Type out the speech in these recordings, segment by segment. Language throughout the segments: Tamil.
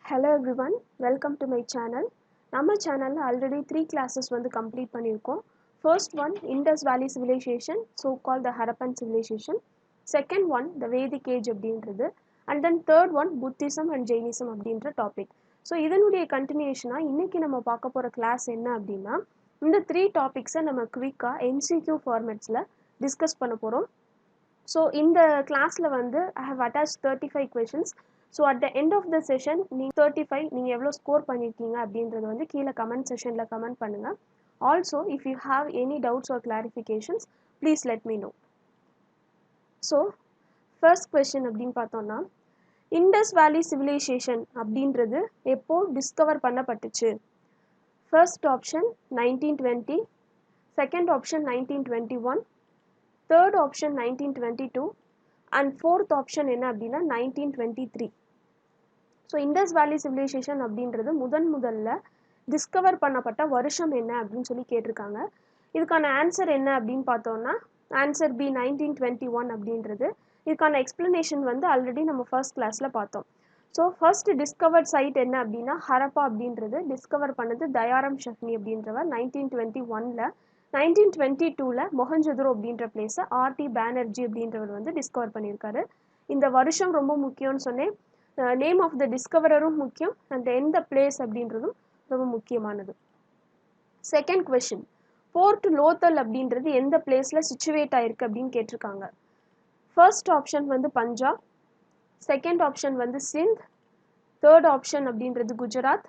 Hello everyone, welcome to my channel. நம்ம சேனல்ல ஆல்ரெடி 3 classes வந்து கம்ப்ளீட் பண்ணியிருக்கோம். First one Indus Valley Civilization, so called the Harappan Civilization. Second one the Vedic Age அப்படின்றது. And then third one Buddhism and Jainism அப்படின்ற டாபிக். ஸோ இதனுடைய கண்டினியூஷனாக இன்றைக்கி நம்ம பார்க்க போகிற கிளாஸ் என்ன அப்படின்னா இந்த 3 டாபிக்ஸை நம்ம குவிக்காக MCQ ஃபார்மேட்ஸில் டிஸ்கஸ் பண்ண போகிறோம். ஸோ இந்த கிளாஸில் வந்து I have attach 35 questions. So at the end of the session நீங்கள் 35 நீங்கள் எவ்வளோ ஸ்கோர் பண்ணியிருக்கீங்க அப்படின்றது வந்து கீழே கமெண்ட் செஷனில் கமெண்ட் பண்ணுங்கள். Also if you have any doubts or clarifications please let me know. So first question அப்படின்னு பார்த்தோன்னா இண்டஸ் வேலி சிவிலைசேஷன் அப்படின்றது எப்போ டிஸ்கவர் பண்ணப்பட்டுச்சு? First option 1920, second option 1921, third option 1922 and fourth option என்ன அப்படின்னா 1923. ஸோ இண்டஸ் வேலி சிவிலைசேஷன் அப்படின்றது முதல்ல டிஸ்கவர் பண்ணப்பட்ட வருஷம் என்ன அப்படின்னு சொல்லி கேட்டிருக்காங்க. இதுக்கான ஆன்சர் என்ன அப்படின்னு பார்த்தோன்னா ஆன்சர் பி 1921 அப்படின்றது. இதுக்கான எக்ஸ்பிளனேஷன் வந்து ஆல்ரெடி நம்ம ஃபர்ஸ்ட் கிளாஸில் பார்த்தோம். ஸோ ஃபர்ஸ்ட் டிஸ்கவர்ட் சைட் என்ன அப்படின்னா ஹரப்பா அப்படின்றது டிஸ்கவர் பண்ணது தயாரம் ஷஹ்னி அப்படின்றவர் 1921. 1922 மொஹஞ்சதுரோ அப்படின்ற பிளேஸை ஆர்டி பேனர்ஜி அப்படின்றவர் வந்து டிஸ்கவர் பண்ணியிருக்காரு. இந்த வருஷம் ரொம்ப முக்கியம்னு சொன்னேன். நேம் ஆஃப் த டிஸ்கவரரும் முக்கியம் அண்ட் எந்த பிளேஸ் அப்படின்றதும் ரொம்ப முக்கியமானது. செகண்ட் கொஸ்டின், போர்ட் லோத்தல் அப்படின்றது எந்த பிளேஸில் சிச்சுவேட் ஆயிருக்கு அப்படின்னு கேட்டிருக்காங்க. ஃபர்ஸ்ட் ஆப்ஷன் வந்து பஞ்சாப், செகண்ட் ஆப்ஷன் வந்து சிந்த், தேர்ட் ஆப்ஷன் அப்படின்றது குஜராத்,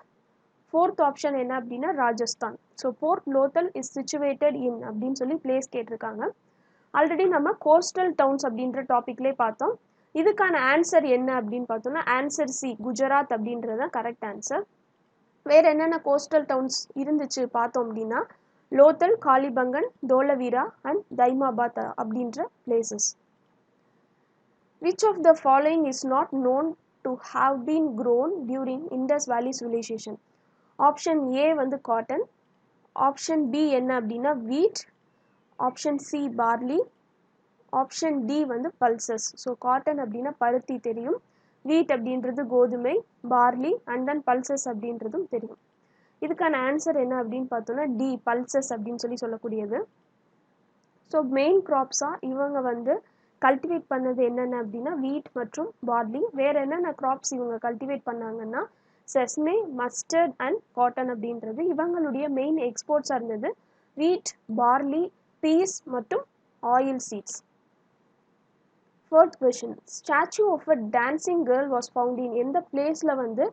ஃபோர்த் ஆப்ஷன் என்ன அப்படின்னா Rajasthan. So port Lothal is situated in அப்படின்னு சொல்லி பிளேஸ் கேட்டிருக்காங்க. ஆல்ரெடி நம்ம கோஸ்டல் டவுன்ஸ் அப்படின்ற டாபிக்லேயே பார்த்தோம். இதுக்கான ஆன்சர் என்ன அப்படின்னு பார்த்தோம்னா ஆன்சர் சி குஜராத் அப்படின்றது தான் கரெக்ட் ஆன்சர். வேறு என்னென்ன கோஸ்டல் டவுன்ஸ் இருந்துச்சு பார்த்தோம் அப்படின்னா லோத்தல், காலிபங்கன், தோலவீரா அண்ட் தைமாபாத் அப்படின்ற places. Which of the following is not known to have been grown during Indus valley civilisation? Option A வந்து காட்டன், ஆப்ஷன் பி என்ன அப்படின்னா wheat, option C barley, option D வந்து பல்சஸ். ஸோ காட்டன் அப்படின்னா பருத்தி தெரியும், வீட் அப்படின்றது கோதுமை, பார்லி அண்ட் தென் பல்சஸ் அப்படின்றதும் தெரியும். இதுக்கான ஆன்சர் என்ன அப்படின்னு பார்த்தோன்னா டி பல்சஸ் அப்படின்னு சொல்லக்கூடியது. ஸோ மெயின் க்ராப்ஸாக இவங்க வந்து கல்டிவேட் பண்ணது என்னென்ன அப்படின்னா வீட் மற்றும் பார்லி. வேறு என்னென்ன க்ராப்ஸ் இவங்க கல்டிவேட் பண்ணாங்கன்னா செஸ்மே, மஸ்டர்ட் அண்ட் காட்டன் அப்படின்றது இவங்களுடைய மெயின் எக்ஸ்போர்ட்ஸாக இருந்தது. வீட், பார்லி, பீஸ் மற்றும் oil seeds. Fourth question, statue of a dancing girl was found in எந்த பிளேஸில் வந்து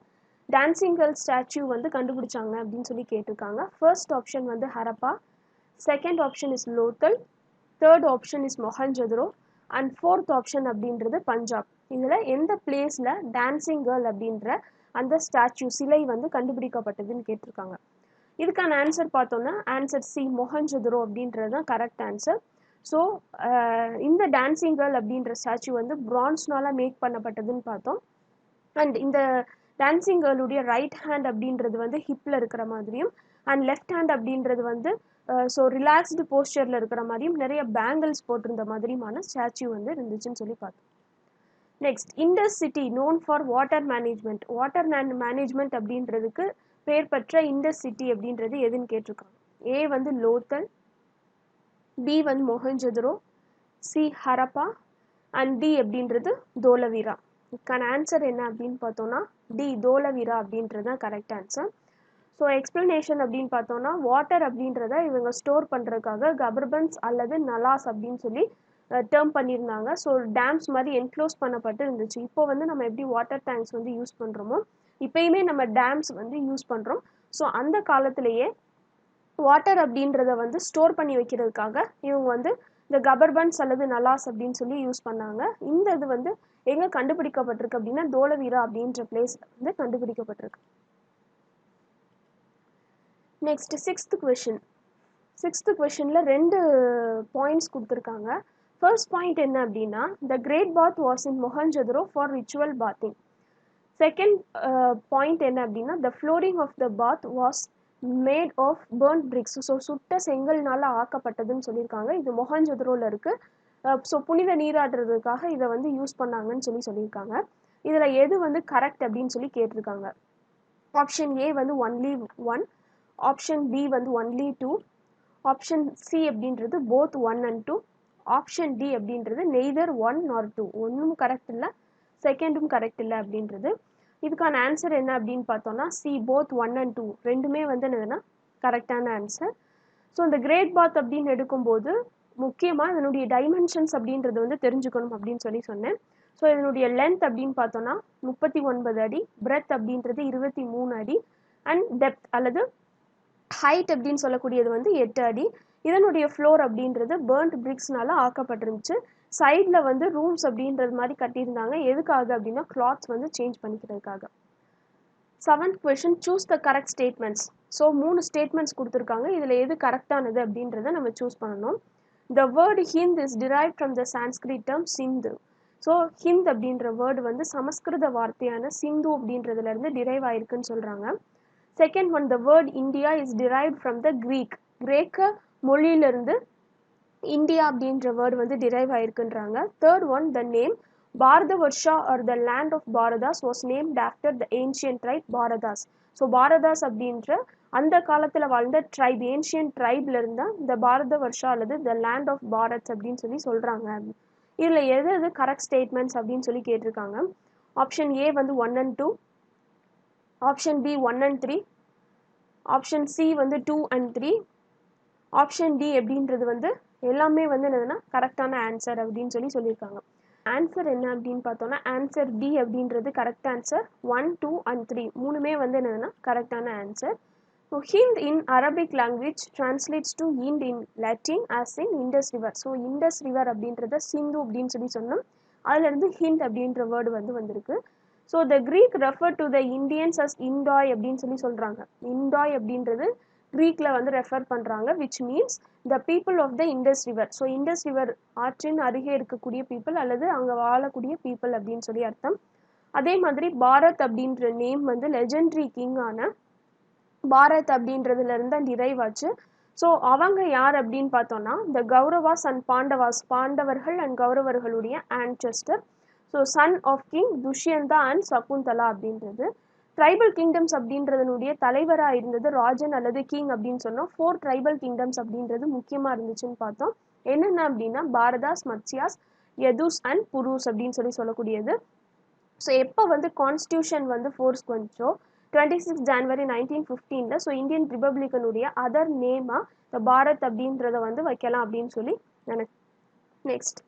டான்சிங் கேர்ள் ஸ்டாச்சு வந்து கண்டுபிடிச்சாங்க அப்படின்னு சொல்லி கேட்டிருக்காங்க. ஃபர்ஸ்ட் ஆப்ஷன் வந்து Harappa, second option is Lothal, third option is Mohenjodaro and fourth option அப்படின்றது பஞ்சாப். இதில் எந்த பிளேஸில் டான்சிங் கேர்ள் அப்படின்ற அந்த ஸ்டாச்சு சிலை வந்து கண்டுபிடிக்கப்பட்டதுன்னு கேட்டிருக்காங்க. இதுக்கான ஆன்சர் பார்த்தோன்னா ஆன்சர் சி மொஹஞ்சதுரோ அப்படின்றது தான் கரெக்ட் ஆன்சர். ஸோ இந்த டான்சிங் கேர்ள் அப்படின்ற ஸ்டாச்சு வந்து பிரான்ஸ்னால மேக் பண்ணப்பட்டதுன்னு பார்த்தோம். அண்ட் இந்த டான்சிங் கேர்ளுடைய ரைட் ஹேண்ட் அப்படின்றது வந்து ஹிப்பில் இருக்கிற மாதிரியும் அண்ட் லெஃப்ட் ஹேண்ட் அப்படின்றது வந்து ஸோ ரிலாக்ஸ்டு போஸ்டரில் இருக்கிற மாதிரியும் நிறைய பேங்கிள்ஸ் போட்டிருந்த மாதிரியுமான ஸ்டாச்சு வந்து இருந்துச்சுன்னு சொல்லி பார்த்தோம். Next, Indus city known for water management. Water management அப்படின்றதுக்கு பேர் பெற்ற இண்டஸ் சிட்டி அப்படின்றது எதுன்னு கேட்டிருக்காங்க. ஏ வந்து லோத்தல், பி வந்து மொஹஞ்சதுரோ, சி ஹரப்பா அண்ட் டி அப்படின்றது தோலவீரா. இதுக்கான ஆன்சர் என்ன அப்படின்னு பார்த்தோன்னா டி தோலவீரா அப்படின்றது தான் கரெக்ட் ஆன்சர். ஸோ எக்ஸ்பிளனேஷன் அப்படின்னு பார்த்தோன்னா வாட்டர் அப்படின்றத இவங்க ஸ்டோர் பண்ணுறதுக்காக கபர்பன்ஸ் அல்லது நலாஸ் அப்படின்னு சொல்லி டேர்ம் பண்ணியிருந்தாங்க. ஸோ டேம்ஸ் மாதிரி என்க்ளோஸ் பண்ணப்பட்டு இருந்துச்சு. இப்போ வந்து நம்ம எப்படி வாட்டர் டேங்க்ஸ் வந்து யூஸ் பண்ணுறோமோ இப்போயுமே நம்ம டேம்ஸ் வந்து யூஸ் பண்ணுறோம். ஸோ அந்த காலத்திலேயே வாட்டர் அப்படின்றத வந்து ஸ்டோர் பண்ணி வைக்கிறதுக்காக இவங்க வந்து இந்த கபர்பன்ஸ் அல்லது நலாஸ் அப்படின்னு சொல்லி யூஸ் பண்ணாங்க. இந்த இது வந்து எங்கே கண்டுபிடிக்கப்பட்டிருக்கு அப்படின்னா தோலவீரா அப்படின்ற பிளேஸில் வந்து கண்டுபிடிக்கப்பட்டிருக்கு. Next sixth question. சிக்ஸ்த் கொஷினில் 2 பாயிண்ட்ஸ் கொடுத்துருக்காங்க. ஃபர்ஸ்ட் பாயிண்ட் என்ன அப்படின்னா the great bath was in Mohenjodaro for ritual bathing. Second point என்ன அப்படின்னா the flooring of the bath was made of burnt bricks. So சுட்ட செங்கல்னால ஆக்கப்பட்டதுன்னு சொல்லியிருக்காங்க. இது மொஹஞ்சதுரோவில் இருக்குது. ஸோ புனித நீராடுறதுக்காக இதை வந்து யூஸ் பண்ணாங்கன்னு சொல்லியிருக்காங்க. இதில் எது வந்து கரெக்ட் அப்படின்னு சொல்லி கேட்டிருக்காங்க. ஆப்ஷன் ஏ வந்து ஒன்லி 1, ஆப்ஷன் பி வந்து ஒன்லி 2, ஆப்ஷன் சி அப்படின்றது போத் 1 and 2, ஆப்ஷன் டி அப்படின்றது நெய்தர் 1 nor 2, ஒன்றும் கரெக்ட் இல்லை செகண்டும் கரெக்ட் இல்லை அப்படின்றது. இதுக்கான ஆன்சர் என்ன அப்படின்னு பார்த்தோம்னா சி போத் 1 and 2 ரெண்டுமே வந்து என்னதுன்னா கரெக்டான ஆன்சர். ஸோ இந்த கிரேட் பாத் அப்படின்னு எடுக்கும்போது முக்கியமாக இதனுடைய டைமென்ஷன்ஸ் அப்படின்றது வந்து தெரிஞ்சுக்கணும் அப்படின்னு சொன்னேன். ஸோ இதனுடைய லென்த் அப்படின்னு பார்த்தோன்னா 39 அடி, பிரெத் அப்படின்றது 23 அடி, அண்ட் டெப்த் அல்லது ஹைட் அப்படின்னு சொல்லக்கூடியது வந்து 8 அடி. இதனுடைய ஃப்ளோர் அப்படின்றது பேர்ன்ட் பிரிக்ஸ்னால ஆக்கப்பட்டிருந்துச்சு. சைடில் வந்து ரூம்ஸ் அப்படின்றது மாதிரி கட்டியிருந்தாங்க. எதுக்காக அப்படின்னா கிளாத்ஸ் வந்து சேஞ்ச் பண்ணிக்கிறதுக்காக. 7th question, choose the correct statements. So 3 statements கொடுத்துருக்காங்க. இதில் எது கரெக்டானது அப்படின்றத நம்ம சூஸ் பண்ணணும். The word Hind is derive from the Sanskrit term Sindhu. So Hind அப்படின்ற வேர்டு வந்து சமஸ்கிருத வார்த்தையான சிந்து அப்படின்றதுலேருந்து டிரைவ் ஆயிருக்குன்னு சொல்கிறாங்க. Second one, the word India is derived from the Greek. கிரேக்க மொழியிலிருந்து இந்தியா அப்படின்ற வேர்டு வந்து டிரைவ் ஆயிருக்குன்றாங்க. Third one, the name Bharatavarsha or the land of Bharatas was named after the ancient tribe Bharatas. So Bharatas அப்படின்ற அந்த காலத்தில் வாழ்ந்த ட்ரைப், ஏன்ஷியன்ட் ட்ரைப்ல இருந்தால் இந்த பாரத வருஷா அல்லது த லேண்ட் ஆஃப் பாரத் அப்படின்னு சொல்லி சொல்கிறாங்க. இதில் எது எது கரெக்ட் ஸ்டேட்மெண்ட்ஸ் அப்படின்னு சொல்லி கேட்டிருக்காங்க. ஆப்ஷன் ஏ வந்து 1 and 2, option B 1 and 3, option C வந்து 2 and 3, ஆப்ஷன் டி அப்படின்றது வந்து எல்லாமே வந்து என்னதுன்னா கரெக்டான ஆன்சர் அப்படின்னு சொல்லியிருக்காங்க. ஆன்சர் என்ன அப்படின்னு பார்த்தோம்னா ஆன்சர் டி அப்படின்றது கரெக்ட் ஆன்சர். 1, 2 and 3 மூணுமே வந்து என்னதுன்னா கரெக்டான answer. So Hind in Arabic language translates to Ind in Latin as in Indus river. So Indus river அப்படின்றத சிந்து அப்படின்னு சொன்னோம். அதுலேருந்து ஹிந்த் அப்படின்ற வேர்டு வந்து வந்திருக்கு. So the Greek refer to the Indians as Indoi அப்படின்னு சொல்கிறாங்க. இண்டாய் அப்படின்றது க்ரீக்கில் வந்து ரெஃபர் பண்ணுறாங்க, which means the people of the Indus river. So Indus river ஆற்றின் அருகே இருக்கக்கூடிய பீப்புள் அல்லது அங்கே வாழக்கூடிய பீப்புள் அப்படின்னு சொல்லி அர்த்தம். அதே மாதிரி பாரத் அப்படின்ற நேம் வந்து லெஜெண்டரி கிங்கான பாரத் அப்படின்றதுலேருந்து டிரைவ் ஆச்சு. ஸோ அவங்க யார் அப்படின்னு பார்த்தோன்னா த கௌரவாஸ் அண்ட் பாண்டவாஸ், பாண்டவர்கள் அண்ட் கௌரவர்களுடைய ancestor. So son of king Dushyanta and Shakuntala அப்படின்றது. ட்ரைபல் கிங்டம்ஸ் அப்படின்றதனுடைய தலைவராக இருந்தது ராஜன் அல்லது கிங் அப்படின்னு சொன்னோம். 4 ட்ரைபல் கிங்டம்ஸ் அப்படின்றது முக்கியமாக இருந்துச்சுன்னு பார்த்தோம். என்னென்ன அப்படின்னா பாரதாஸ், மத்ஸ்யாஸ், யதுஸ் அண்ட் புருஸ் அப்படின்னு சொல்லக்கூடியது. ஸோ எப்போ வந்து கான்ஸ்டியூஷன் வந்து ஃபோர்ஸ்க்கு வந்துச்சோ 26 ஜனவரி 1915. ஸோ இந்தியன் ரிப்பப்ளிக்கனுடைய அதர் நேமாக இந்த பாரத் அப்படின்றத வந்து வைக்கலாம் அப்படின்னு சொல்லி next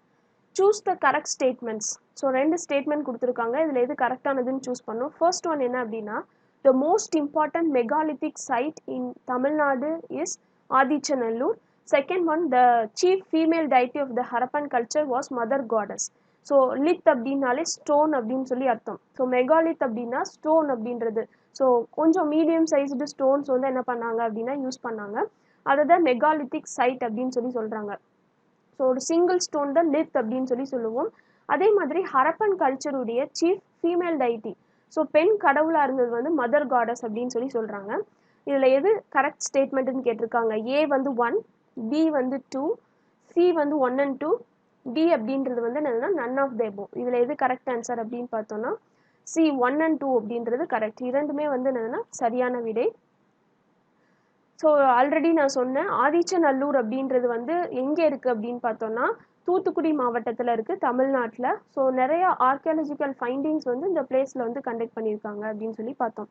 choose the correct statements. So 2 statement கொடுத்துருக்காங்க. இதில் எது கரெக்டானதுன்னு சூஸ் பண்ணும். ஃபர்ஸ்ட் ஒன் என்ன அப்படின்னா the most important megalithic site in Tamil Nadu is Adichanallur. Second one, the chief female deity of the Harappan culture was mother goddess. So lith அப்படின்னாலே ஸ்டோன் அப்படின்னு சொல்லி அர்த்தம். ஸோ மெகாலித் அப்படின்னா ஸ்டோன் அப்படின்றது. ஸோ கொஞ்சம் மீடியம் சைஸ்டு ஸ்டோன்ஸ் வந்து என்ன பண்ணாங்க அப்படின்னா யூஸ் பண்ணாங்க. அதை தான் மெகாலித்திக் சைட் அப்படின்னு சொல்கிறாங்க. ஸோ ஒரு சிங்கிள் ஸ்டோன் தான் லித் அப்படின்னு சொல்லுவோம். அதே மாதிரி ஹரப்பன் கல்ச்சருடைய சீஃப் ஃபீமேல் டைட்டி, ஸோ பெண் கடவுளாக இருந்தது வந்து மதர் காடஸ் அப்படின்னு சொல்கிறாங்க. இதில் எது கரெக்ட் ஸ்டேட்மெண்ட்டுன்னு கேட்டிருக்காங்க. ஏ வந்து 1, பி வந்து 2, சி வந்து 1 and 2, டி அப்படின்றது வந்து என்னதுன்னா நன் ஆஃப் த எபோவ். இதில் எது கரெக்ட் ஆன்சர் அப்படின்னு பார்த்தோன்னா சி 1 and 2 அப்படின்றது கரெக்ட். இரண்டுமே வந்து என்னதுன்னா சரியான விடை. ஸோ ஆல்ரெடி நான் சொன்னேன் ஆதிச்சநல்லூர் அப்படின்றது வந்து எங்கே இருக்குது அப்படின்னு பார்த்தோன்னா தூத்துக்குடி மாவட்டத்தில் இருக்குது, தமிழ்நாட்டில். ஸோ நிறைய ஆர்கியாலஜிக்கல் ஃபைண்டிங்ஸ் வந்து இந்த பிளேஸில் வந்து கண்டக்ட் பண்ணியிருக்காங்க அப்படின்னு சொல்லி பார்த்தோம்.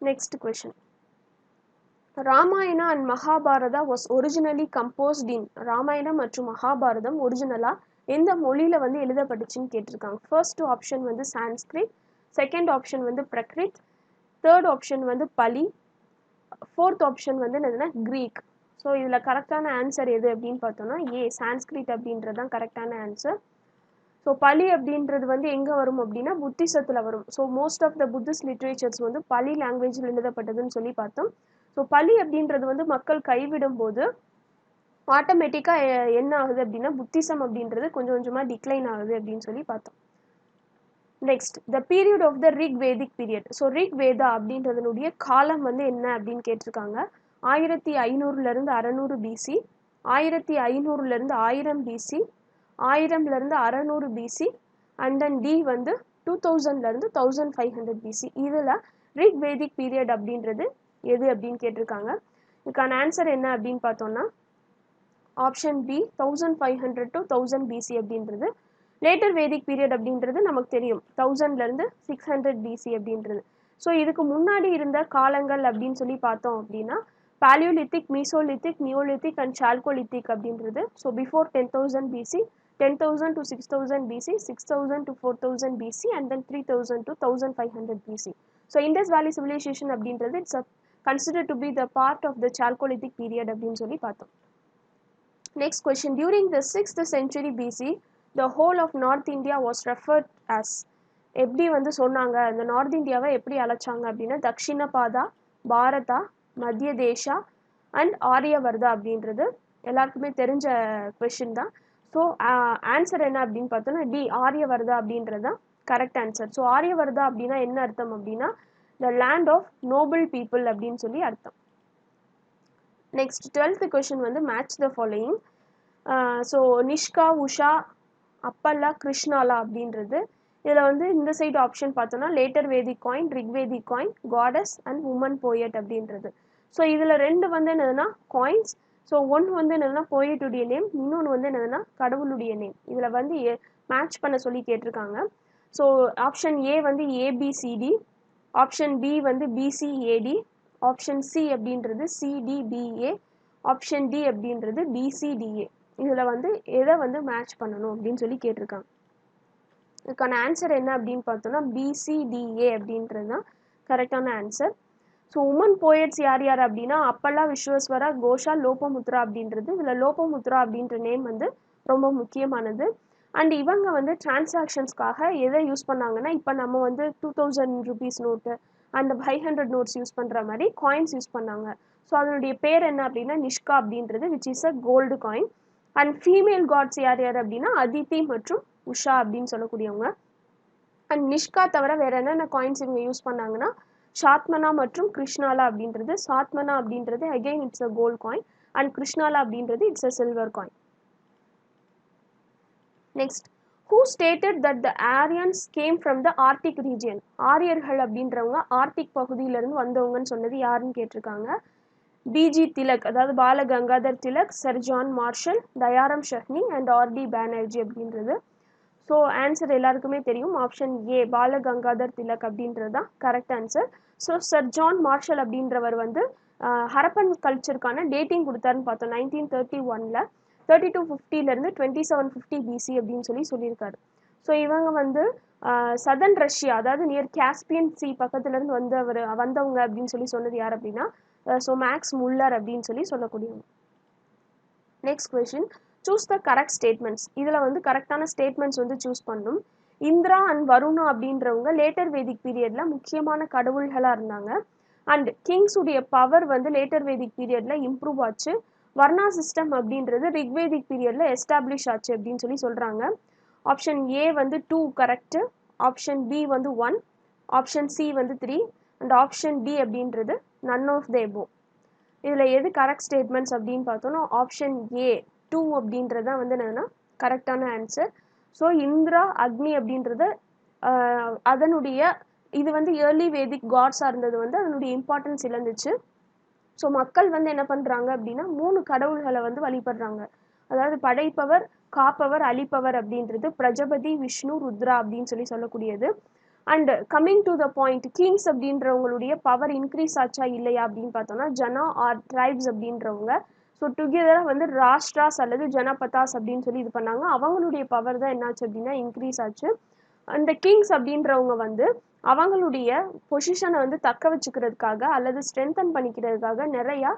Next question, Ramayana and Mahabharata was originally composed in. Ramayanam மற்றும் மகாபாரதம் ஒரிஜினலாக எந்த மொழியில் வந்து எழுதப்பட்டுச்சுன்னு கேட்டிருக்காங்க. ஃபர்ஸ்ட் ஆப்ஷன் வந்து சான்ஸ்கிரிட், செகண்ட் ஆப்ஷன் வந்து பிரக்ரித், தேர்ட் ஆப்ஷன் வந்து பலி, ஃபோர்த் ஆப்ஷன் வந்து என்னதுன்னா க்ரீக். ஸோ இதில் கரெக்டான ஆன்சர் எது அப்படின்னு பார்த்தோன்னா ஏ சான்ஸ்கிரிட் அப்படின்றது தான் கரெக்டான ஆன்சர். ஸோ பலி அப்படின்றது வந்து எங்கே வரும் அப்படின்னா புத்திசத்தில் வரும். So most of the Buddhist literatures வந்து பலி லாங்குவேஜில் எழுதப்பட்டதுன்னு சொல்லி பார்த்தோம். ஸோ பலி அப்படின்றது வந்து மக்கள் கைவிடும் போது ஆட்டோமேட்டிக்காக என்ன ஆகுது அப்படின்னா புத்திசம் அப்படின்றது கொஞ்சம் கொஞ்சமாக டிக்ளைன் ஆகுது அப்படின்னு சொல்லி பார்த்தோம். Next, the period of the rig Vedic period. So Rig Veda அப்படின்றதனுடைய காலம் வந்து என்ன அப்படின்னு கேட்டிருக்காங்க. 1500 600 BC, 1500 1000 BC, 1000 600 BC, and then D வந்து 2000லேருந்து 1500 BC. இதில் ரிக் வேதிக் பீரியட் அப்படின்றது எது அப்படின்னு கேட்டிருக்காங்க. இதுக்கான ஆன்சர் என்ன அப்படின்னு பார்த்தோம்னா ஆப்ஷன் பி 1500 to 1000 BC அப்படின்றது. லேட்டர் வேதிக் பீரியட் அப்படின்றது நமக்கு தெரியும் 1000லேருந்து 600 BC அப்படின்றது. ஸோ இதுக்கு முன்னாடி இருந்த காலங்கள் அப்படின்னு சொல்லி பார்த்தோம் அப்படின்னா palaeolithic, mesolithic, neolithic and chalcolithic அப்படின்றது. So before 10,000 BC, 10,000 to 6,000 BC, 6,000 to 4,000 BC and then 3,000 to 1,500 BC. So Indus valley civilisation அப்படின்றது it's considered to be the part of the Chalcolithic period அப்படின்னு சொல்லி பார்த்தோம். Next question, during the 6th century BC, the whole of North India was referred as. எப்படி வந்து சொன்னாங்க, இந்த நார்த் இந்தியாவை எப்படி அழைச்சாங்க அப்படின்னா தக்ஷிணபாதா, பாரதா, மத்திய தேசா அண்ட் ஆரியவர்தா அப்படின்றது எல்லாருக்குமே தெரிஞ்ச கொஷின் தான். ஸோ ஆன்சர் என்ன அப்படின்னு பார்த்தோன்னா டி ஆரியவர்தா அப்படின்றது தான் கரெக்ட் ஆன்சர். ஸோ ஆரியவர்தா அப்படின்னா என்ன அர்த்தம் அப்படின்னா the land of noble people அப்படின்னு சொல்லி அர்த்தம். நெக்ஸ்ட் 12th கொஷின் வந்து match the following. So Nishka, Usha, Apala, Krishnala அப்படின்றது. இதில் வந்து இந்த சைடு ஆப்ஷன் பார்த்தோன்னா later Vedic coin, Rigvedic coin, gods and woman poet அப்படின்றது. ஸோ இதில் ரெண்டு வந்து என்னதுன்னா காயின்ஸ். ஸோ ஒன்று வந்து என்னதுன்னா போயட்டுடைய நேம், இன்னொன்று வந்து என்னதுன்னா கடவுளுடைய நேம். இதில் வந்து மேட்ச் பண்ண சொல்லி கேட்டிருக்காங்க. ஸோ ஆப்ஷன் ஏ வந்து ஏபிசிடி, ஆப்ஷன் பி வந்து பிசிஏடி, ஆப்ஷன் சி அப்படின்றது சிடிபிஏ, ஆப்ஷன் டி அப்படின்றது பிசிடிஏ. இதில் வந்து எதை வந்து மேட்ச் பண்ணணும் அப்படின்னு சொல்லி கேட்டிருக்காங்க. இதுக்கான ஆன்சர் என்ன அப்படின்னு பார்த்தோம்னா பிசிடிஏ அப்படின்றது தான் கரெக்டான ஆன்சர். ஸோ உமன் போயட்ஸ் யார் யார் அப்படின்னா அப்பல்லா, விஸ்வேஸ்வரா, கோஷா, லோபமுத்ரா அப்படின்றது. இதில் லோபமுத்ரா அப்படின்ற நேம் வந்து ரொம்ப முக்கியமானது. அண்ட் இவங்க வந்து டிரான்சாக்ஷன்ஸ்க்காக எதை யூஸ் பண்ணாங்கன்னா இப்போ நம்ம வந்து 2000 rupees note and 500 notes use பண்ணுற மாதிரி காயின்ஸ் யூஸ் பண்ணாங்க. ஸோ அதனுடைய பேர் என்ன அப்படின்னா நிஷ்கா அப்படின்றது, which is a gold coin. And female gods யார் யார் அப்படின்னா அதித்தி மற்றும் உஷா அப்படின்னு சொல்லக்கூடியவங்க. அண்ட் நிஷ்கா தவிர வேற என்னென்ன காயின்ஸ் இவங்க யூஸ் பண்ணாங்கன்னா சாத்மனா மற்றும் கிருஷ்ணாலா அப்படின்றது. சாத்மனா அப்படின்றது again it's a gold coin and Krishnala அப்படின்றது it's a silver coin. Next, who stated that the Aryans came from the Arctic region. ஆரியர்கள் அப்படின்றவங்க ஆர்டிக் பகுதியிலிருந்து வந்தவங்கன்னு சொன்னது யாருன்னு கேட்டிருக்காங்க. பிஜி திலக், அதாவது Bal Gangadhar Tilak, sir John Marshall, Dayaram Sahni and R D Banerji அப்படின்றது. ஸோ ஆன்சர் எல்லாருக்குமே தெரியும், ஆப்ஷன் ஏ பால கங்காதர் திலக் அப்படின்றது தான் correct answer. So sir John Marshall அப்படின்றவர் வந்து ஹரப்பன் கல்ச்சருக்கான டேட்டிங் கொடுத்தாருன்னு பார்த்தோம் 1931. 3250 2750 BC அப்படின்னு சொல்லியிருக்காரு. ஸோ இவங்க வந்து சதர்ன் ரஷ்யா, அதாவது நியர் காஸ்பியன் சி பக்கத்துலேருந்து வந்தவங்க அப்படின்னு சொன்னது யார் அப்படின்னா ஸோ மேக்ஸ் முல்லர் அப்படின்னு சொல்லக்கூடியவங்க. Next question, choose the correct statements. இதில் வந்து கரெக்டான ஸ்டேட்மெண்ட்ஸ் வந்து சூஸ் பண்ணணும். இந்திரா அண்ட் வருணா அப்படின்றவங்க லேட்டர் வேதிக் பீரியடில் முக்கியமான கடவுள்களாக இருந்தாங்க. அண்ட் கிங்ஸுடைய பவர் வந்து லேட்டர் வேதிக் பீரியடில் இம்ப்ரூவ் ஆச்சு. வர்ணா சிஸ்டம் அப்படின்றது ரிக்வேதிக் பீரியடில் எஸ்டாப்ளிஷ் ஆச்சு அப்படின்னு சொல்கிறாங்க. ஆப்ஷன் ஏ வந்து 2 கரெக்டு, ஆப்ஷன் பி வந்து 1, ஆப்ஷன் சி வந்து 3 அண்ட் ஆப்ஷன் டி அப்படின்றது நன் ஆஃப் த எபோ. இதில் எது கரெக்ட் ஸ்டேட்மெண்ட்ஸ் அப்படின்னு பார்த்தோன்னா ஆப்ஷன் ஏ 2 அப்படின்றது தான் வந்து என்னென்னா கரெக்டான ஆன்சர். ஸோ இந்திரா அக்னி அப்படின்றது அதனுடைய இது வந்து ஏர்லி வேதிக் காட்ஸாக இருந்தது வந்து அதனுடைய இம்பார்ட்டன்ஸ் இழந்துச்சு. ஸோ மக்கள் வந்து என்ன பண்ணுறாங்க அப்படின்னா 3 கடவுள்களை வந்து வழிபடுறாங்க. அதாவது படைப்பவர், காப்பவர், அழிப்பவர் அப்படின்றது பிரஜபதி, விஷ்ணு, ருத்ரா அப்படின்னு சொல்லக்கூடியது. And coming to the point, kings அப்படின்றவங்களுடைய பவர் இன்க்ரீஸ் ஆச்சா இல்லையா அப்படின்னு பார்த்தோம்னா ஜனா ஆர் ட்ரைப்ஸ் அப்படின்றவங்க ஸோ டுகெதராக வந்து ராஷ்டிராஸ் அல்லது ஜனபதாஸ் அப்படின்னு இது பண்ணாங்க. அவங்களுடைய பவர் தான் என்னாச்சு அப்படின்னா இன்க்ரீஸ் ஆச்சு. அந்த கிங்ஸ் அப்படின்றவங்க வந்து அவங்களுடைய பொசிஷனை வந்து தக்க வச்சுக்கிறதுக்காக அல்லது ஸ்ட்ரென்தன் பண்ணிக்கிறதுக்காக நிறையா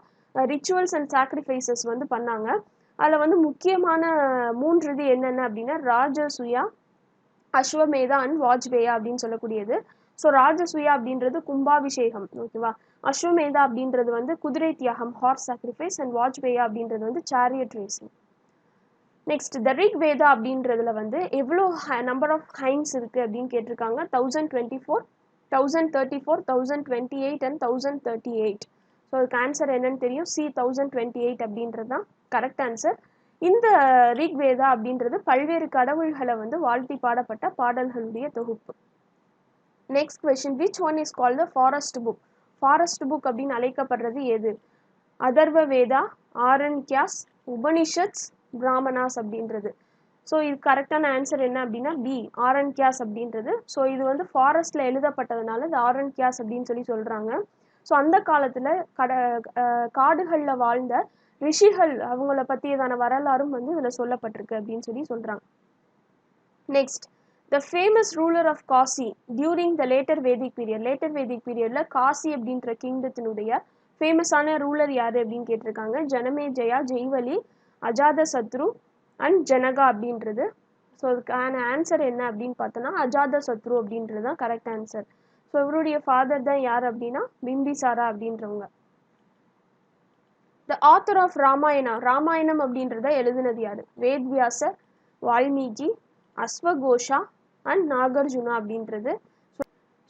ரிச்சுவல்ஸ் அண்ட் சாக்ரிஃபைசஸ் வந்து பண்ணாங்க. அதில் வந்து முக்கியமான 3 இது என்னென்ன அப்படின்னா ராஜசூயா, அஸ்வமேதா அண்ட் வாஜ்பேயா அப்படின்னு சொல்லக்கூடியது. ஸோ ராஜசூயா அப்படின்றது கும்பாபிஷேகம், ஓகேவா. அஸ்வமேதா அப்படின்றது வந்து குதிரை தியாகம், ஹார்ஸ் சாக்ரிஃபைஸ், அண்ட் வாஜ்பேயா அப்படின்றது வந்து சேரியட் ரேசிங். நெக்ஸ்ட், த ரிக் வேதா அப்படின்றதுல வந்து எவ்வளோ நம்பர் ஆஃப் ஹைன்ஸ் இருக்குது அப்படின்னு கேட்டிருக்காங்க. 1024, 1034, 1028 அண்ட் 1038. ஸோ அதுக்கு ஆன்சர் என்னன்னு தெரியும், சி 1028 அப்படின்றது தான் கரெக்ட் ஆன்சர். இந்த ரிக் வேதா அப்படின்றது பல்வேறு கடவுள்களை வந்து வாழ்த்தி பாடப்பட்ட பாடல்களுடைய தொகுப்பு. Next question, which one is called the forest book? Forest book அப்படின்னு அழைக்கப்படுறது எது? அதர்வ வேதா, ஆரண்யாஸ், உபனிஷத்ஸ், பிராமணாஸ் அப்படின்றது. ஸோ இது கரெக்டான ஆன்சர் என்ன அப்படின்னா பி, ஆரண்யாஸ் அப்படின்றது. ஸோ இது வந்து ஃபாரஸ்ட்டில் எழுதப்பட்டதுனால இது ஆரண்யாஸ் அப்படின்னு சொல்கிறாங்க. ஸோ அந்த காலத்தில் காடுகளில் வாழ்ந்த ரிஷிகள் அவங்கள பற்றியதான வரலாறும் வந்து இதில் சொல்லப்பட்டிருக்கு அப்படின்னு சொல்கிறாங்க. Next, the famous ruler of Kashi during the later Vedic period. Later Vedic பீரியடில் காசி அப்படின்ற கிங்டத்தினுடைய ஃபேமஸான ரூலர் யார் அப்படின்னு கேட்டிருக்காங்க. ஜனமேஜயா, ஜெய்வலி, அஜாத சத்ரு அண்ட் ஜனகா அப்படின்றது. ஸோ அதுக்கான ஆன்சர் என்ன அப்படின்னு பார்த்தோன்னா அஜாத சத்ரு அப்படின்றது தான் கரெக்ட் ஆன்சர். ஸோ இவருடைய ஃபாதர் தான் யார் அப்படின்னா பிம்பிசாரா அப்படின்றவங்க. The author of Ramayana, Ramayanam அப்படின்றத எழுதினது யார்? வேத்வியாசர், வால்மீகி, அஸ்வகோஷா அண்ட் நாகார்ஜுனா அப்படின்றது.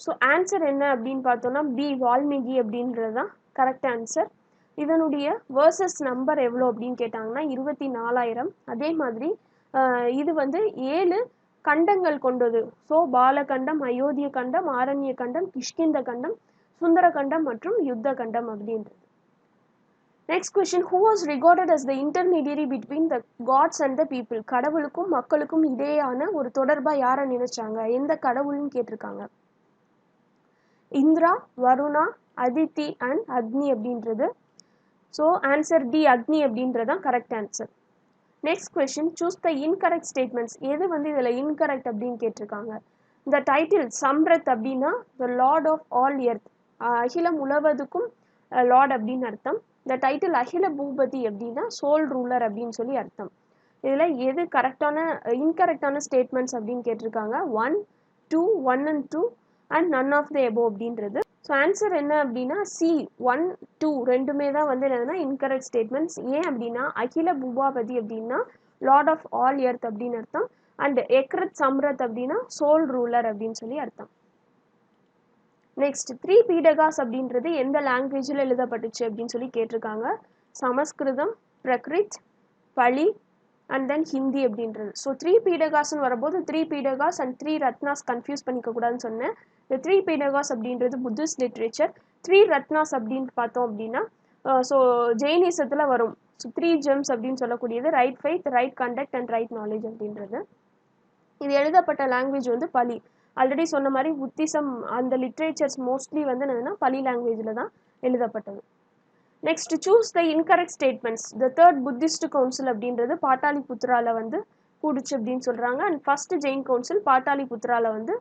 ஸோ ஆன்சர் என்ன அப்படின்னு பார்த்தோன்னா பி, வால்மீகி அப்படின்றது தான் கரெக்ட் ஆன்சர். இதனுடைய வேர்சஸ் நம்பர் எவ்வளோ அப்படின்னு கேட்டாங்கன்னா 24,000. அதே மாதிரி இது வந்து 7 கண்டங்கள் கொண்டது. ஸோ பாலகண்டம், அயோத்திய கண்டம், ஆரண்ய கண்டம், கிஷ்கிந்த கண்டம், சுந்தர கண்டம் மற்றும் யுத்த கண்டம் அப்படின்றது. Next question, who was regarded as the intermediary between the gods and the people? கடவுளுக்கும் மக்களுக்கும் இடையேயான ஒரு தொடர்பாக யாரை நினைச்சாங்க? எந்த கடவுள்னு கேட்டிருக்காங்க. இந்திரா, வருணா, அதித்தி அண்ட் அக்னி அப்படின்றது. ஸோ ஆன்சர் டி, அக்னி அப்படின்றதான் correct answer. Next question, choose the incorrect statements. எது வந்து இதில் இன்கரெக்ட் அப்படின்னு கேட்டிருக்காங்க. இந்த டைட்டில் சம்ரத் அப்படின்னா த லார்ட் ஆஃப் ஆல் எர்த், அகிலம் உலவதுக்கும் லார்ட் அப்படின்னு அர்த்தம். இந்த டைட்டில் அகில பூபதி அப்படின்னா சோல் ரூலர் அப்படின்னு அர்த்தம். இதில் எது கரெக்டான இன்கரெக்டான ஸ்டேட்மெண்ட்ஸ் அப்படின்னு கேட்டிருக்காங்க. 1, 2, 1 and 2 and none of the above அப்படின்றது. ஸோ ஆன்சர் என்ன அப்படின்னா சி, 1, 2 ரெண்டுமே தான் வந்து என்னதுன்னா இன்கரெக்ட் ஸ்டேட்மெண்ட்ஸ். ஏன் அப்படின்னா அகில பூபாபதி அப்படின்னா லார்ட் ஆஃப் ஆல் எர்த் அப்படின்னு அர்த்தம். அண்ட் எக்ரத் சம்ரத் அப்படின்னா சோல் ரூலர் அப்படின்னு அர்த்தம். நெக்ஸ்ட், 3 பீடகாஸ் அப்படின்றது எந்த லாங்குவேஜில் எழுதப்பட்டுச்சு அப்படின்னு கேட்டிருக்காங்க. சமஸ்கிருதம், பிரக்ரித், பலி அண்ட் தென் ஹிந்தி அப்படின்றது. ஸோ 3 பீடகாஸ்ன்னு வரும்போது 3 பீடகாஸ் அண்ட் 3 ரத்னாஸ் கன்ஃபியூஸ் பண்ணிக்க கூடாதுன்னு சொன்னேன். இந்த 3 பீடகாஸ் அப்படின்றது புத்திஸ்ட் லிட்ரேச்சர். 3 ரத்னாஸ் அப்படின்னு பார்த்தோம் அப்படின்னா ஸோ ஜெயினிசத்தில் வரும். ஸோ 3 ஜெம்ஸ் அப்படின்னு சொல்லக்கூடியது right faith, right conduct and right knowledge அப்படின்றது. இது எழுதப்பட்ட லாங்குவேஜ் வந்து பலி. ஆல்ரெடி சொன்ன மாதிரி புத்திசம் அந்த லிட்ரேச்சர்ஸ் மோஸ்ட்லி வந்து என்னதுன்னா பலி லாங்குவேஜில் தான் எழுதப்பட்டது. Next, choose the incorrect statements. The third Buddhist council அப்படின்றது பாட்டாளி புத்ராவில் வந்து கூடுச்சு அப்படின்னு சொல்கிறாங்க. அண்ட் ஃபர்ஸ்ட் ஜெயின் கவுன்சில் பாட்டாளி புத்ராவில் வந்து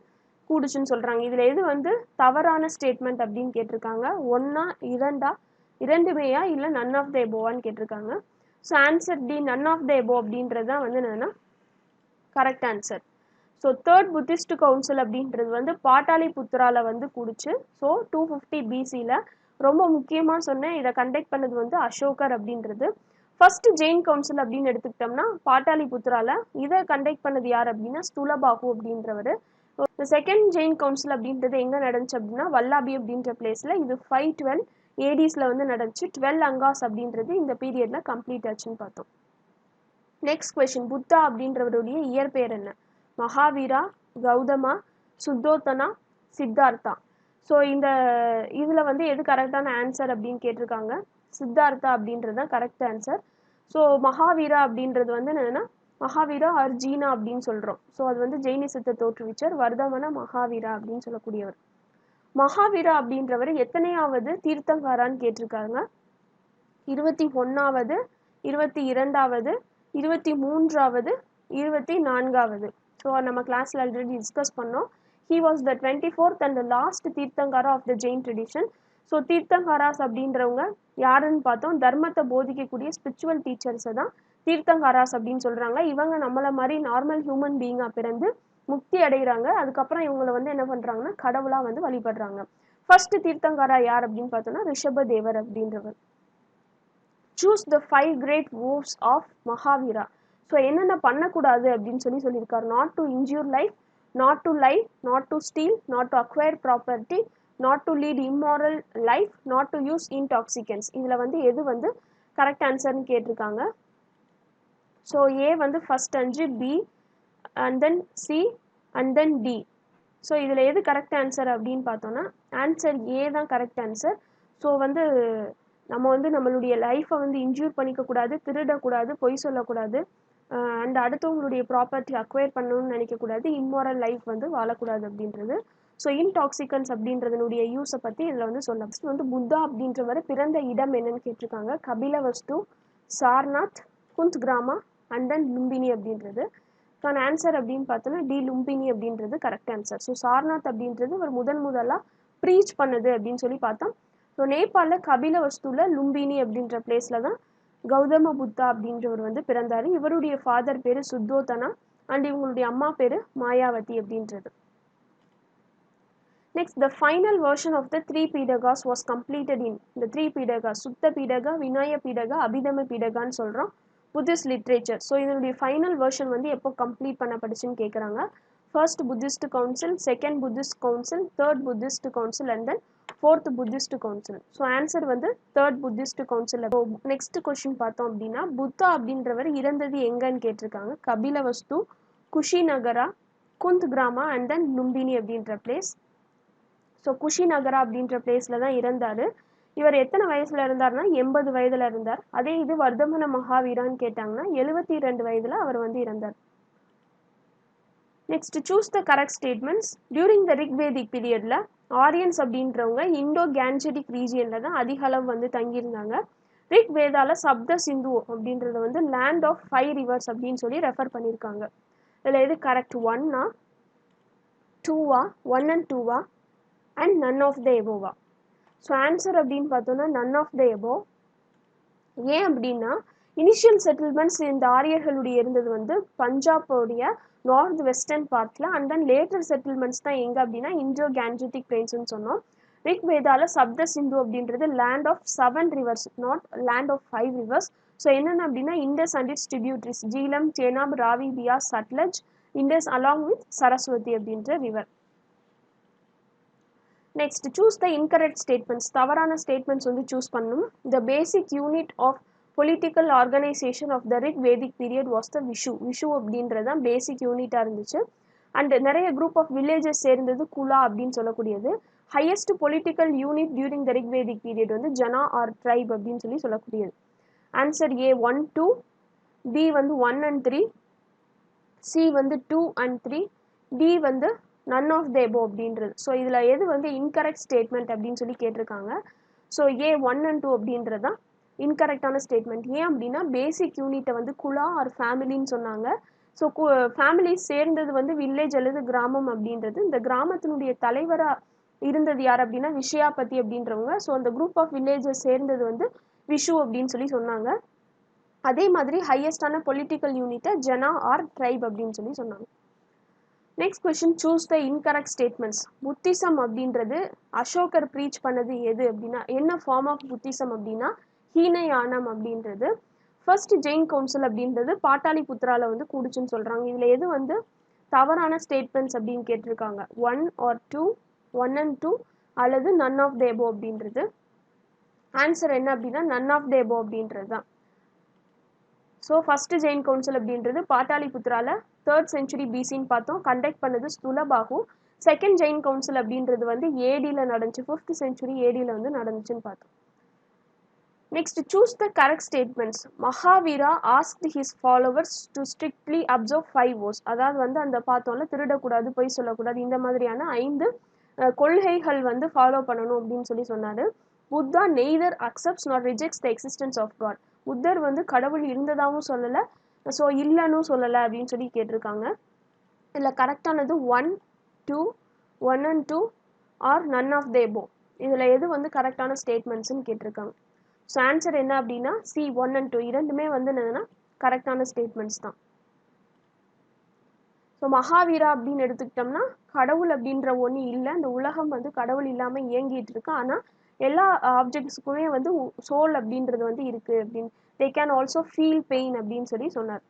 கூடுச்சுன்னு சொல்கிறாங்க. இதில் எது வந்து தவறான ஸ்டேட்மெண்ட் அப்படின்னு கேட்டிருக்காங்க. 1, 2 இரண்டுமேயா இல்லை நன் ஆஃப் த எபோவான்னு கேட்டிருக்காங்க. So answer D, none of the above அப்படின்றது தான் வந்து என்னென்னா correct answer. So third Buddhist council அப்படின்றது வந்து பாட்டாளி புத்ராவில் வந்து கூடுச்சு. ஸோ 250 BCயில். ரொம்ப முக்கியமாக சொன்னேன், இதை கண்டக்ட் பண்ணது வந்து அசோகர் அப்படின்றது. ஃபர்ஸ்ட் ஜெயின் கவுன்சில் அப்படின்னு எடுத்துக்கிட்டோம்னா பாட்டாளி புத்ரால. இதை கண்டக்ட் பண்ணது யார் அப்படின்னா ஸ்துலபாகு அப்படின்றவர். இந்த செகண்ட் ஜெயின் கவுன்சில் அப்படின்றது எங்கே நடந்துச்சு அப்படின்னா வல்லாபி அப்படின்ற பிளேஸில். இது 512 ADஸில் வந்து நடந்துச்சு. 12 அங்காஸ் அப்படின்றது இந்த பீரியடில் கம்ப்ளீட் ஆச்சுன்னு பார்த்தோம். நெக்ஸ்ட் கொஸ்டின், புத்தா அப்படின்றவருடைய இயற்பெயர் என்ன? மகாவீரா, கௌதமா, சுத்தோத்தனா, சித்தார்த்தா. ஸோ இந்த இதில் வந்து எது கரெக்டான ஆன்சர் அப்படின்னு கேட்டிருக்காங்க. சித்தார்த்தா அப்படின்றது தான் கரெக்ட் ஆன்சர். ஸோ மகாவீரா அப்படின்றது வந்து என்னென்னா மகாவீரா ஆர் ஜீனா அப்படின்னு சொல்கிறோம். ஸோ அது வந்து ஜெயினிசத்தை தோற்றுவிச்சர். வர்தமன மகாவீரா அப்படின்னு சொல்லக்கூடியவர். மகாவீரா அப்படின்றவர் எத்தனையாவது தீர்த்தங்காரான்னு கேட்டிருக்காங்க. 21வது, 22வது, 23வது, 24வது. ஸோ நம்ம கிளாஸில் ஆல்ரெடி டிஸ்கஸ் பண்ணோம். He was the 24th and the last Tirthankara of the Jain tradition. So Tirthankaras அப்படின்றவங்க யாருன்னு பார்த்தோம், தர்மத்தை போதிக்கக்கூடிய ஸ்பிரிச்சுவல் டீச்சர்ஸை தான் தீர்த்தங்காராஸ் அப்படின்னு சொல்கிறாங்க. இவங்க நம்மளை மாதிரி நார்மல் ஹியூமன் பீயிங்காக பிறந்து முக்தி அடைகிறாங்க. அதுக்கப்புறம் இவங்களை வந்து என்ன பண்ணுறாங்கன்னா கடவுளாக வந்து வழிபடுறாங்க. ஃபர்ஸ்ட் தீர்த்தங்காரா யார் அப்படின்னு பார்த்தோன்னா ரிஷபதேவர் அப்படின்றவர். Choose the 5 great vows of Mahavira. So என்னென்ன பண்ணக்கூடாது அப்படின்னு சொல்லியிருக்காரு. Not to injure life, not to lie, not to steal, not to acquire property, not to lead immoral life, not to use intoxicants. இதில் வந்து எது வந்து கரெக்ட் ஆன்சர்னு கேட்டிருக்காங்க. ஸோ ஏ வந்து first 5, B and then C and then D. So இதில் எது கரெக்ட் ஆன்சர் அப்படின்னு பார்த்தோன்னா ஆன்சர் ஏ தான் கரெக்ட் ஆன்சர். ஸோ வந்து நம்ம வந்து நம்மளுடைய லைஃப்பை வந்து இன்ஜூர் பண்ணிக்கக்கூடாது, திருடக்கூடாது, பொய் சொல்லக்கூடாது, அண்ட் அடுத்தவங்களுடைய ப்ராப்பர்ட்டி அக்வயர் பண்ணணும்னு நினைக்கக்கூடாது, இம்மாரல் லைஃப் வந்து வாழக்கூடாது அப்படின்றது. ஸோ இன்டாக்சிகன்ஸ் அப்படின்றதனுடைய யூஸை பற்றி இதில் வந்து சொல்ல. ஃபஸ்ட் வந்து புத்தா அப்படின்றவர் பிறந்த இடம் என்னன்னு கேட்டிருக்காங்க. கபிலவஸ்து, சார்நாத், குந்த் கிராமா அண்ட் தென் லும்பினி அப்படின்றது. ஸோ ஆன்சர் அப்படின்னு பார்த்தோன்னா டி லும்பினி அப்படின்றது கரெக்ட் ஆன்சர். ஸோ சார்நாத் அப்படின்றது ஒரு முதலாக ப்ரீச் பண்ணது அப்படின்னு சொல்லி பார்த்தோம். ஸோ நேபாளில் கபிலவஸ்துவில் லும்பினி அப்படின்ற பிளேஸில் தான் கௌதம புத்தா அப்படின்றவர் வந்து பிறந்தார். இவருடைய ஃபாதர் பேர் சுத்தோதனா அண்ட் இவங்களுடைய அம்மா பேர் மாயாவதி அப்படின்றது. Next, the final version of the three Pidagas was completed in the three Pidagas, Sutta Pidaka, Vinaya Pidaka, Abhidhamma Pidakaன்னு சொல்கிறோம் புத்திஸ்ட் லிட்ரேச்சர். ஸோ இதனுடைய ஃபைனல் வெர்ஷன் வந்து எப்போ கம்ப்ளீட் பண்ணப்பட்டுச்சுன்னு கேட்குறாங்க. First Buddhist council, second Buddhist council, third Buddhist council and then fourth Buddhist council. So answer வந்து third Buddhist council. Next question பார்த்தோம் அப்படின்னா புத்தா அப்படின்றவர் இறந்தது எங்கன்னு கேட்டிருக்காங்க. கபிலவஸ்து, குஷிநகரா, குந்த் கிராமா அண்ட் தென் லும்பினி அப்படின்ற பிளேஸ். ஸோ குஷிநகரா அப்படின்ற பிளேஸில் தான் இறந்தார். இவர் எத்தனை வயசில் இருந்தார்னா 80 வயதில் இருந்தார். அதே இது வர்தமன மகாவீரான்னு கேட்டாங்கன்னா 72 வயதில் அவர் வந்து இறந்தார். Next choose the correct statements. During the Rigvedic பீரியடில் ஆரியன்ஸ் அப்படின்றவங்க இண்டோ கேன்ஜெட்டிக் ரீஜியனில் தான் அதிக அளவு வந்து தங்கியிருந்தாங்க. ரிக் வேதால சப்த சிந்து அப்படின்றத வந்து லேண்ட் ஆஃப் 5 ரிவர்ஸ் அப்படின்னு சொல்லி ரெஃபர் பண்ணியிருக்காங்க. இதில் எது கரெக்ட்? 1ஆ 2ஆ 1 and 2ஆ அண்ட் நன் ஆஃப் த எபோவா? ஸோ ஆன்சர் அப்படின்னு பார்த்தோன்னா நன் ஆஃப் த எபோ. ஏன் அப்படின்னா இனிஷியல் செட்டில்மெண்ட்ஸ் இந்த ஆரியர்களுடைய இருந்தது வந்து பஞ்சாபோடைய நார்த் வெஸ்டர்ன் பார்ட்டில் அண்ட் தென் லேட்டர் செட்டில்மெண்ட்ஸ் தான் எங்கே அப்படின்னா இண்டோ கேன்ஜெட்டிக் பிளேன்ஸ்னு சொன்னோம். ரிக் வேதால சப்த சிந்து அப்படின்றது land of 7 rivers, not land of 5 rivers. So என்னென்ன அப்படின்னா Indus and its tributaries, Jhelum, Chenab, Ravi, Beas, Sutlej, Indus along with Saraswati அப்படின்ற river. Next choose the incorrect statements. தவறான ஸ்டேட்மெண்ட்ஸ் வந்து சூஸ் பண்ணணும். The basic unit of political organisation of the rig Vedic period was the Vish. Vish அப்படின்றது தான் பேசிக் யூனிட்டாக இருந்துச்சு. அண்ட் நிறைய குரூப் ஆஃப் வில்லேஜஸ் சேர்ந்தது குலா அப்படின்னு சொல்லக்கூடியது. Highest political unit during the rig Vedic period வந்து ஜனா ஆர் ட்ரைப் அப்படின்னு சொல்லி சொல்லக்கூடியது. ஆன்சர் ஏ 1, 2, பி வந்து 1 and 3, சி வந்து 2 and 3, டி வந்து நன் ஆஃப் த எபோ அப்படின்றது. ஸோ இதில் எது வந்து இன்கரெக்ட் ஸ்டேட்மெண்ட் அப்படின்னு சொல்லி கேட்டிருக்காங்க. ஸோ ஏ 1 and 2 அப்படின்றது தான் இன்கரெக்டான ஸ்டேட்மெண்ட். ஏன் அப்படின்னா பேசிக் யூனிட்டை வந்து குலா ஆர் ஃபேமிலின்னு சொன்னாங்க. ஸோ ஃபேமிலி சேர்ந்தது வந்து வில்லேஜ் அல்லது கிராமம் அப்படின்றது. இந்த கிராமத்தினுடைய தலைவராக இருந்தது யார் அப்படின்னா விஷயாபதி அப்படின்றவங்க. ஸோ அந்த குரூப் ஆஃப் வில்லேஜஸ் சேர்ந்தது வந்து விஷு அப்படின்னு சொல்லி சொன்னாங்க. அதே மாதிரி ஹையஸ்டான பொலிட்டிக்கல் யூனிட்டை ஜனா ஆர் ட்ரைப் அப்படின்னு சொல்லி சொன்னாங்க. Next question choose the incorrect statements. Buddhism அப்படின்றது அசோகர் ப்ரீச் பண்ணது எது அப்படின்னா என்ன ஃபார்ம் ஆஃப் புத்திசம் அப்படின்னா ஹீனயானம் அப்படின்றது. ஃபர்ஸ்ட் ஜெயின் கவுன்சில் அப்படின்றது பாட்டாளி புத்திரால வந்து கூடுச்சுன்னு சொல்கிறாங்க. இதில் எது வந்து தவறான ஸ்டேட்மெண்ட்ஸ் அப்படின்னு கேட்டிருக்காங்க. 1 or 2, 1 and 2 அல்லது நன் ஆஃப் த எபோ அப்படின்றது. ஆன்சர் என்ன அப்படின்னா நன் ஆஃப் த எபோ அப்படின்றது தான். ஸோ ஃபஸ்ட்டு ஜெயின் கவுன்சில் அப்படின்றது பாட்டாளி புத்திரால 3rd century பிசின்னு பார்த்தோம். கண்டக்ட் பண்ணது ஸ்துலபாகு. செகண்ட் ஜெயின் கவுன்சில் அப்படின்றது வந்து ஏடியில் நடந்துச்சு, 5th century ஏடியில் வந்து நடந்துச்சுன்னு பார்த்தோம். Next choose the correct statements. Mahavira asked his followers to strictly observe 5 vows. அதாவது வந்து அந்த பார்த்தோம்ல திருடக்கூடாது, பொய் சொல்லக்கூடாது, இந்த மாதிரியான 5 கொள்கைகள் வந்து ஃபாலோ பண்ணணும் அப்படின்னு சொல்லி சொன்னார். Buddha neither accepts not rejects the existence of God. புத்தர் வந்து கடவுள் இருந்ததாகவும் சொல்லலை, ஸோ இல்லைன்னு சொல்லலை அப்படின்னு சொல்லி கேட்டிருக்காங்க. இதில் கரெக்டானது 1, 2, 1 and 2 or none of the above. இதில் எது வந்து கரெக்டான ஸ்டேட்மெண்ட்ஸ்ன்னு கேட்டிருக்காங்க. ஸோ ஆன்சர் என்ன அப்படின்னா சி 1 and 2 இரண்டுமே வந்து என்னதுன்னா கரெக்டான ஸ்டேட்மெண்ட்ஸ் தான். ஸோ மகாவீரா அப்படின்னு எடுத்துக்கிட்டோம்னா கடவுள் அப்படின்ற ஒன்று இல்லை, இந்த உலகம் வந்து கடவுள் இல்லாமல் இயங்கிட்டு இருக்கு, ஆனால் எல்லா ஆப்ஜெக்ட்ஸுக்குமே வந்து சோல் அப்படின்றது வந்து இருக்குது அப்படின்னு. They can also feel pain அப்படின்னு சொல்லி சொன்னார்.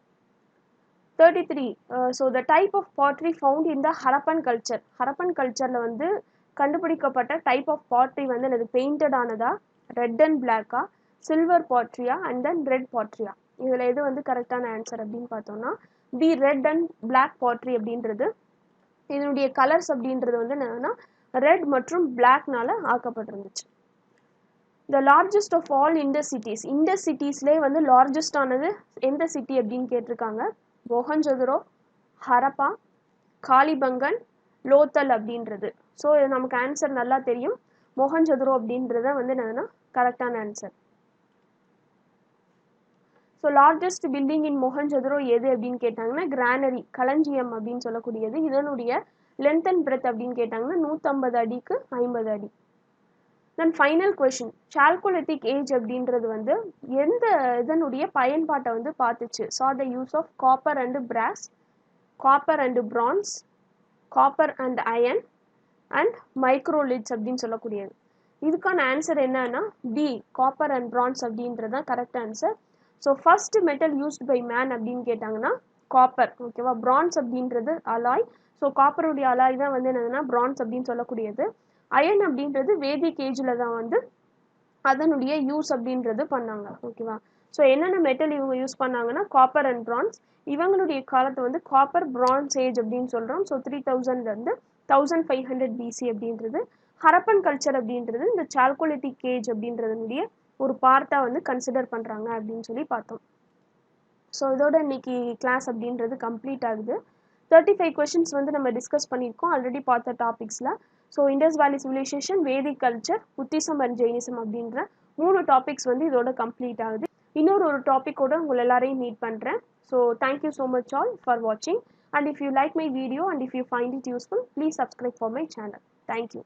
33. So the type of pottery found in the Harappan culture. Harappan கல்ச்சரில் வந்து கண்டுபிடிக்கப்பட்ட டைப் ஆஃப் பாட்ரி வந்து என்னது பெயிண்டட் ஆனதா, ரெட் அண்ட் பிளாக்கா, சில்வர் பாட்ரியா அண்ட் தென் ரெட் பாட்ரியா? இதில் எது வந்து கரெக்டான ஆன்சர் அப்படின்னு பார்த்தோம்னா B red and black pottery அப்படின்றது. இதனுடைய கலர்ஸ் அப்படின்றது வந்து என்னன்னா ரெட் மற்றும் பிளாக்னால ஆக்கப்பட்டிருந்துச்சு. The largest of all Indies cities, Indies சிட்டிஸ்லேயே வந்து லார்ஜஸ்ட் ஆனது எந்த சிட்டி அப்படின்னு கேட்டிருக்காங்க. மொஹஞ்சதுரோ, ஹரப்பா, காலிபங்கன், லோத்தல் அப்படின்றது. ஸோ இது நமக்கு ஆன்சர் நல்லா தெரியும். மொஹஞ்சதுரோ அப்படின்றத வந்து என்னதுன்னா கரெக்டான answer. So largest building in Mohenjodaro எது அப்படின்னு கேட்டாங்கன்னா கிரானரி, களஞ்சியம் அப்படின்னு சொல்லக்கூடியது. இதனுடைய லென்த் அண்ட் பிரெத் அப்படின்னு கேட்டாங்கன்னா 150 அடிக்கு 50 அடி. Then final question, chalcolithic age அப்படின்றது வந்து எந்த இதனுடைய பயன்பாட்டை வந்து பார்த்துச்சு. Saw the use of copper and brass, copper and bronze, copper and iron and microliths அப்படின்னு சொல்லக்கூடியது. இதுக்கான ஆன்சர் என்னன்னா பி, காப்பர் அண்ட் பிரான்ஸ் அப்படின்றது தான் correct answer. So first metal used by man அப்படின்னு கேட்டாங்கன்னா காப்பர். ஓகேவா. பிரான்ஸ் அப்படின்றது அலாய். ஸோ காப்பருடைய அலாய் தான் வந்து என்னதுன்னா பிரான்ஸ் அப்படின்னு சொல்லக்கூடியது. அயன் அப்படின்றது வேதிக் ஏஜில் தான் வந்து அதனுடைய யூஸ் அப்படின்றது பண்ணாங்க. ஓகேவா. ஸோ என்னென்ன மெட்டல் இவங்க யூஸ் பண்ணாங்கன்னா காப்பர் அண்ட் பிரான்ஸ். இவங்களுடைய காலத்தை வந்து காப்பர் பிரான்ஸ் ஏஜ் அப்படின்னு சொல்கிறோம். ஸோ 3000 1500 பிசி அப்படின்றது. ஹரப்பன் கல்ச்சர் அப்படின்றது இந்த சால்கோலித்திக் ஏஜ் அப்படின்றதுடைய ஒரு பார்ட்டாக வந்து கன்சிடர் பண்ணுறாங்க அப்படின்னு சொல்லி பார்த்தோம். ஸோ இதோட இன்னைக்கு கிளாஸ் அப்படின்றது கம்ப்ளீட் ஆகுது. 35 கொஷின்ஸ் வந்து நம்ம டிஸ்கஸ் பண்ணியிருக்கோம் ஆல்ரெடி பார்த்த டாபிக்ஸில். So Indus valley civilisation, Vedic culture, Buddhism and Jainism அப்படின்ற 3 டாபிக்ஸ் வந்து இதோட கம்ப்ளீட் ஆகுது. இன்னொரு டாப்பிக்கோட உங்களை எல்லாரையும் மீட் பண்ணுறேன். So thank you so much all for வாட்சிங். And if you like my video and if you find it useful, please subscribe for my channel. Thank you.